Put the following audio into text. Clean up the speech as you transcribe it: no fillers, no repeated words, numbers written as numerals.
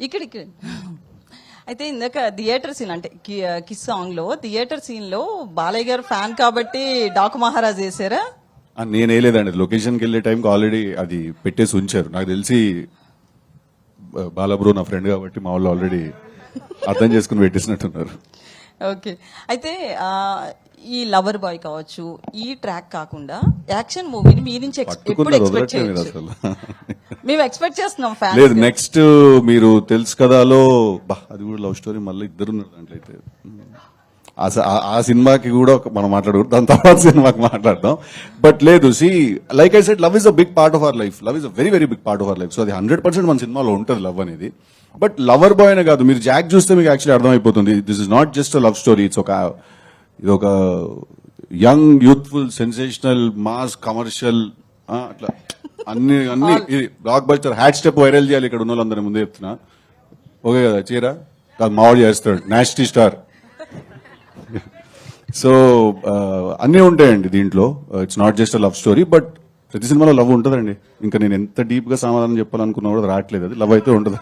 ఇక్కడ అయితే ఇందాక థియేటర్ సీన్ అంటే కిస్ సాంగ్ లో థియేటర్ సీన్ లో బాలయ్య గారు ఫ్యాన్ కాబట్టి డాకు మహారాజ్ చేశారా? నేను వేయలేదండి, లొకేషన్కి వెళ్ళే టైంకి ఆల్రెడీ అది పెట్టేసి ఉంచారు. నాకు తెలిసి బాలబ్రో నా ఫ్రెండ్ కాబట్టి మా వాళ్ళు ఆల్రెడీ అర్థం చేసుకుని పెట్టేసినట్టున్నారు. ఓకే, అయితే ఈ లవర్ బాయ్ కావచ్చు, ఈ ట్రాక్ కాకుండా యాక్షన్ మూవీని మీ నుంచి ఎప్పుడు ఎక్స్పెక్ట్ చేయొచ్చు? అసలు మేము ఎక్స్పెక్ట్ చేస్తున్నాం ఫ్యాన్స్. లేదు, నెక్స్ట్ మీరు తెలుసు కదాలో అది కూడా లవ్ స్టోరీ, మళ్ళీ ఇద్దరు ఉన్నారు దాంట్లో. అయితే ఆ సినిమాకి కూడా మనం మాట్లాడకూడదు, దాని తర్వాత సినిమాకి మాట్లాడదాం. బట్ లేదు, see like I said, love is a big part of our life. Love is a very very big part of our life. So అది 100% మన సినిమాలో ఉంటుంది లవ్ అనేది. బట్ లవర్ బాయ్ అనే కాదు, మీరు జాక్ చూస్తే మీకు యాక్చువల్లీ అర్థమైపోతుంది, this is not just a love story. ఇది ఒక young youthful sensational mass commercial అట్లా అన్ని block buster hat step viral చేయాలి ఇక్కడ ఉన్న వాళ్ళందరి ముందే చెప్తున్నా. ఓకే కదా, చీరా మావాడు చేస్తాడు, నాస్టీ స్టార్. సో అన్నీ ఉంటాయండి దీంట్లో. It's not just a love story, but ప్రతి సినిమాలో లవ్ ఉంటుందండి. ఇంకా నేను ఎంత డీప్ గా సమాధానం చెప్పాలనుకున్నా కూడా రావట్లేదు, అది లవ్ అయితే ఉంటుంది.